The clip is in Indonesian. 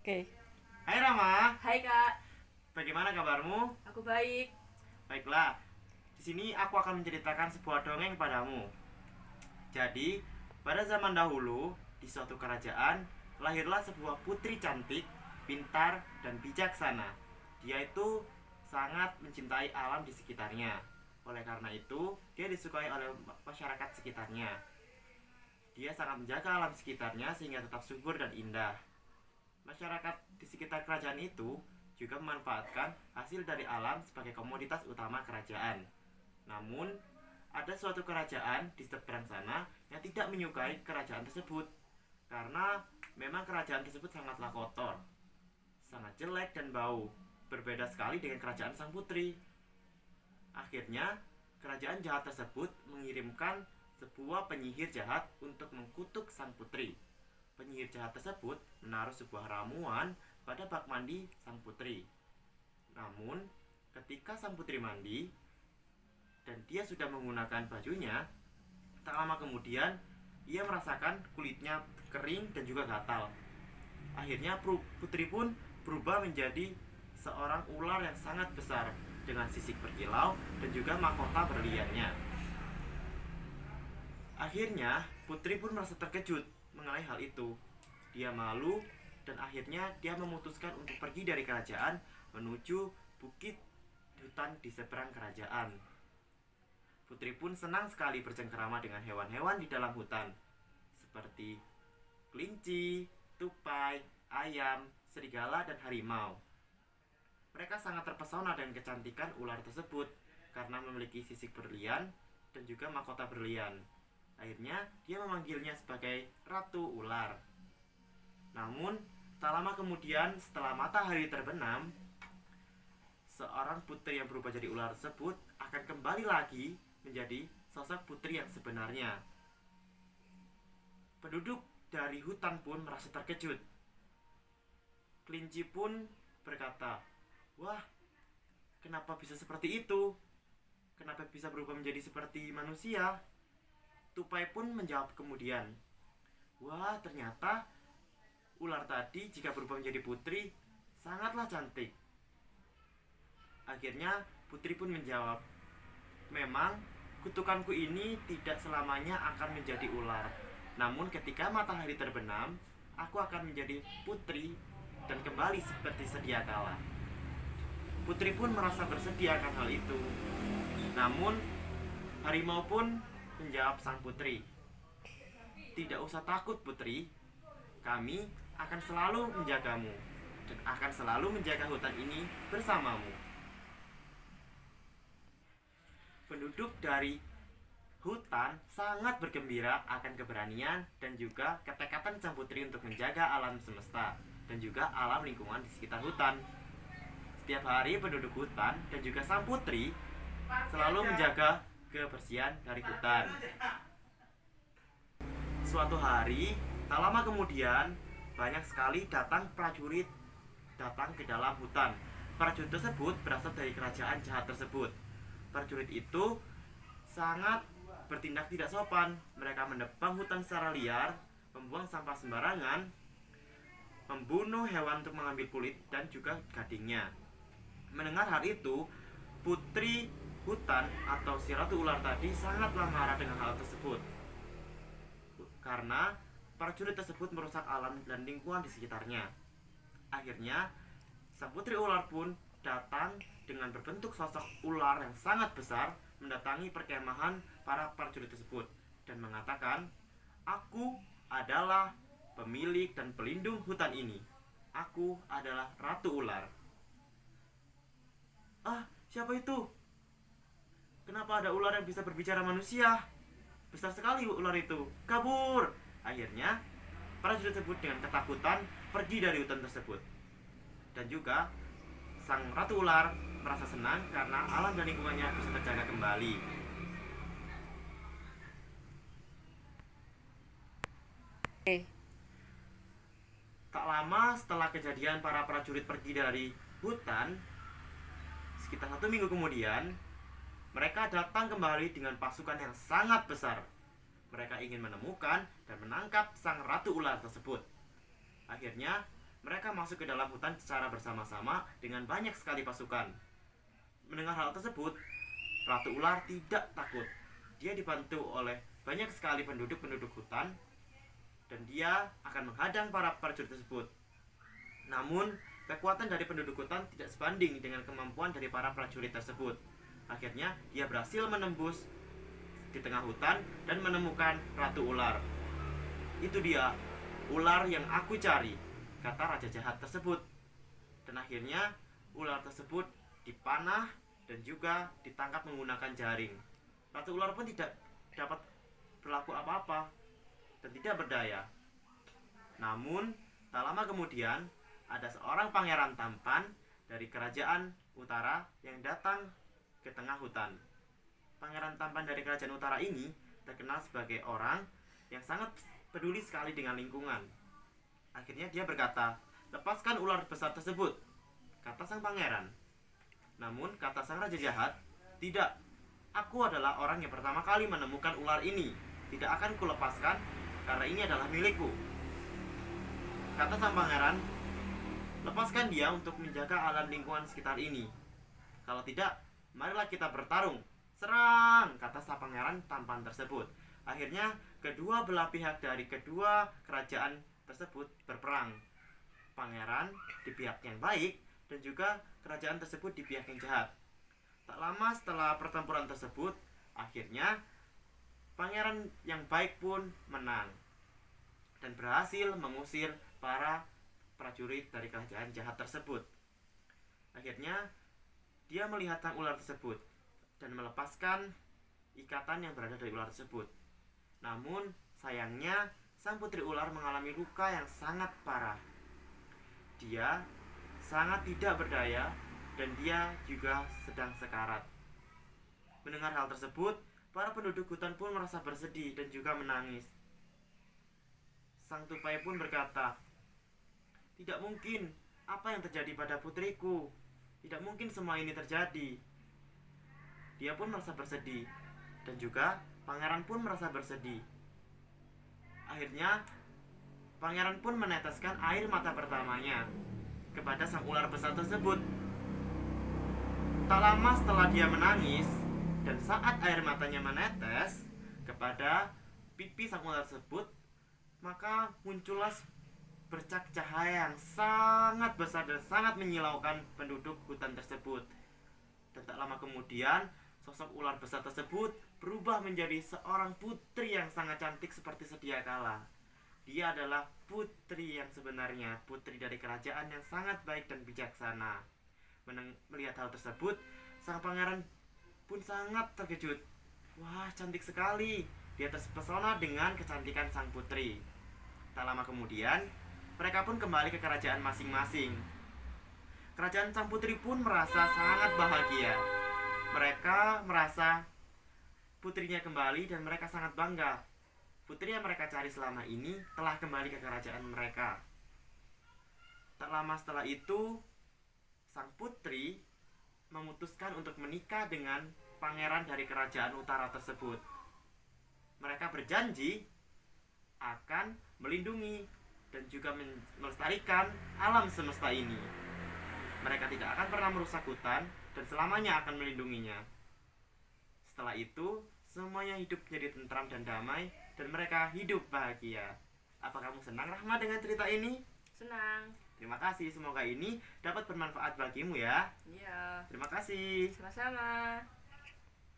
Oke. Hai Rama, Hai Kak, bagaimana kabarmu? aku baik. Baiklah, di sini aku akan menceritakan sebuah dongeng padamu. Jadi, pada zaman dahulu, di suatu kerajaan, lahirlah sebuah putri cantik, pintar, dan bijaksana. Dia itu sangat mencintai alam di sekitarnya. Oleh karena itu, dia disukai oleh masyarakat sekitarnya. Dia sangat menjaga alam sekitarnya sehingga tetap subur dan indah. Masyarakat di sekitar kerajaan itu juga memanfaatkan hasil dari alam sebagai komoditas utama kerajaan. Namun, ada suatu kerajaan di seberang sana yang tidak menyukai kerajaan tersebut karena memang kerajaan tersebut sangatlah kotor, sangat jelek dan bau, berbeda sekali dengan kerajaan sang putri. Akhirnya, kerajaan jahat tersebut mengirimkan sebuah penyihir jahat untuk mengkutuk sang putri. Penyihir jahat tersebut menaruh sebuah ramuan pada bak mandi sang putri. Namun, ketika sang putri mandi dan dia sudah menggunakan bajunya, tak lama kemudian ia merasakan kulitnya kering dan juga gatal. Akhirnya putri pun berubah menjadi seorang ular yang sangat besar dengan sisik berkilau dan juga mahkota berliannya. Akhirnya, putri pun merasa terkejut mengenai hal itu. Dia malu dan akhirnya dia memutuskan untuk pergi dari kerajaan menuju bukit hutan di seberang kerajaan. Putri pun senang sekali bercengkerama dengan hewan-hewan di dalam hutan, seperti kelinci, tupai, ayam, serigala, dan harimau. Mereka sangat terpesona dengan kecantikan ular tersebut karena memiliki sisik berlian dan juga mahkota berlian. Akhirnya dia memanggilnya sebagai Ratu Ular. Namun, tak lama kemudian setelah matahari terbenam, seorang putri yang berubah jadi ular tersebut akan kembali lagi menjadi sosok putri yang sebenarnya. Penduduk dari hutan pun merasa terkejut. Kelinci pun berkata, "Wah, kenapa bisa seperti itu? Kenapa bisa berubah menjadi seperti manusia?" Tupai pun menjawab kemudian, "Wah, ternyata ular tadi jika berubah menjadi putri sangatlah cantik." Akhirnya putri pun menjawab, "Memang kutukanku ini tidak selamanya akan menjadi ular. Namun ketika matahari terbenam, aku akan menjadi putri dan kembali seperti sedia kala." Putri pun merasa bersedih akan hal itu. Namun harimau pun menjawab sang putri, "Tidak usah takut putri, kami akan selalu menjagamu dan akan selalu menjaga hutan ini bersamamu." Penduduk dari hutan sangat bergembira akan keberanian dan juga ketekatan sang putri untuk menjaga alam semesta dan juga alam lingkungan di sekitar hutan. Setiap hari penduduk hutan dan juga sang putri selalu menjaga kebersihan dari hutan. Suatu hari, tak lama kemudian, banyak sekali prajurit datang ke dalam hutan. Prajurit tersebut berasal dari kerajaan jahat tersebut. Prajurit itu sangat bertindak tidak sopan. Mereka menebang hutan secara liar, membuang sampah sembarangan, membunuh hewan untuk mengambil kulit dan juga gadingnya. Mendengar hal itu, putri hutan atau si ratu ular tadi sangatlah marah dengan hal tersebut karena prajurit tersebut merusak alam dan lingkungan di sekitarnya. Akhirnya sang putri ular pun datang dengan berbentuk sosok ular yang sangat besar mendatangi perkemahan para prajurit tersebut dan mengatakan, "Aku adalah pemilik dan pelindung hutan ini. Aku adalah ratu ular." "Ah, siapa itu? Kenapa ada ular yang bisa berbicara manusia? Besar sekali ular itu. Kabur!" Akhirnya, prajurit tersebut dengan ketakutan pergi dari hutan tersebut. Dan juga, sang ratu ular merasa senang karena alam dan lingkungannya bisa terjaga kembali. Oke. Tak lama setelah kejadian para prajurit pergi dari hutan, sekitar 1 minggu kemudian, mereka datang kembali dengan pasukan yang sangat besar. Mereka ingin menemukan dan menangkap sang ratu ular tersebut. Akhirnya Mereka masuk ke dalam hutan secara bersama-sama dengan banyak sekali pasukan. Mendengar hal tersebut, Ratu Ular tidak takut. Dia dibantu oleh banyak sekali penduduk-penduduk hutan dan dia akan menghadang para prajurit tersebut. Namun, kekuatan dari penduduk hutan tidak sebanding dengan kemampuan dari para prajurit tersebut. Akhirnya, dia berhasil menembus di tengah hutan dan menemukan Ratu Ular. Itu dia, ular yang aku cari, kata raja jahat tersebut. Dan akhirnya, ular tersebut dipanah dan juga ditangkap menggunakan jaring. Ratu Ular pun tidak dapat berlaku apa-apa dan tidak berdaya. Namun, tak lama kemudian, ada seorang pangeran tampan dari kerajaan utara yang datang ke tengah hutan. Pangeran tampan dari kerajaan utara ini terkenal sebagai orang yang sangat peduli sekali dengan lingkungan. Akhirnya dia berkata, "Lepaskan ular besar tersebut," kata sang pangeran. Namun kata sang raja jahat, "Tidak, aku adalah orang yang pertama kali menemukan ular ini. Tidak akan kulepaskan karena ini adalah milikku." Kata sang pangeran, "Lepaskan dia untuk menjaga alam lingkungan sekitar ini. Kalau tidak, marilah kita bertarung. Serang!" kata sang pangeran tampan tersebut. Akhirnya kedua belah pihak dari kedua kerajaan tersebut berperang. Pangeran di pihak yang baik dan juga kerajaan tersebut di pihak yang jahat. Tak lama setelah pertempuran tersebut, akhirnya pangeran yang baik pun menang dan berhasil mengusir para prajurit dari kerajaan jahat tersebut. Akhirnya dia melihat sang ular tersebut dan melepaskan ikatan yang berada dari ular tersebut. Namun sayangnya sang putri ular mengalami luka yang sangat parah. Dia sangat tidak berdaya dan dia juga sedang sekarat. Mendengar hal tersebut, para penduduk hutan pun merasa bersedih dan juga menangis. Sang tupai pun berkata, "Tidak mungkin, apa yang terjadi pada putriku? Tidak mungkin semua ini terjadi." Dia pun merasa bersedih dan juga pangeran pun merasa bersedih. Akhirnya pangeran pun meneteskan air mata pertamanya kepada sang ular besar tersebut. Tak lama setelah dia menangis dan saat air matanya menetes kepada pipi sang ular tersebut, maka muncullah bercak cahaya yang sangat besar dan sangat menyilaukan penduduk hutan tersebut. Dan tak lama kemudian, sosok ular besar tersebut berubah menjadi seorang putri yang sangat cantik seperti sedia kala. Dia adalah putri yang sebenarnya, putri dari kerajaan yang sangat baik dan bijaksana. Melihat hal tersebut, sang pangeran pun sangat terkejut. Wah, cantik sekali. Dia terpesona dengan kecantikan sang putri. Tak lama kemudian, mereka pun kembali ke kerajaan masing-masing. Kerajaan sang putri pun merasa sangat bahagia. Mereka merasa putrinya kembali dan mereka sangat bangga. Putri yang mereka cari selama ini telah kembali ke kerajaan mereka. Tak lama setelah itu, sang putri memutuskan untuk menikah dengan pangeran dari kerajaan utara tersebut. Mereka berjanji akan melindungi dan juga melestarikan alam semesta ini. Mereka tidak akan pernah merusak hutan dan selamanya akan melindunginya. Setelah itu, semuanya hidup menjadi tentram dan damai dan mereka hidup bahagia. Apa kamu senang, Rahma, dengan cerita ini? Senang. Terima kasih, semoga ini dapat bermanfaat bagimu ya. Iya. Terima kasih. Sama-sama.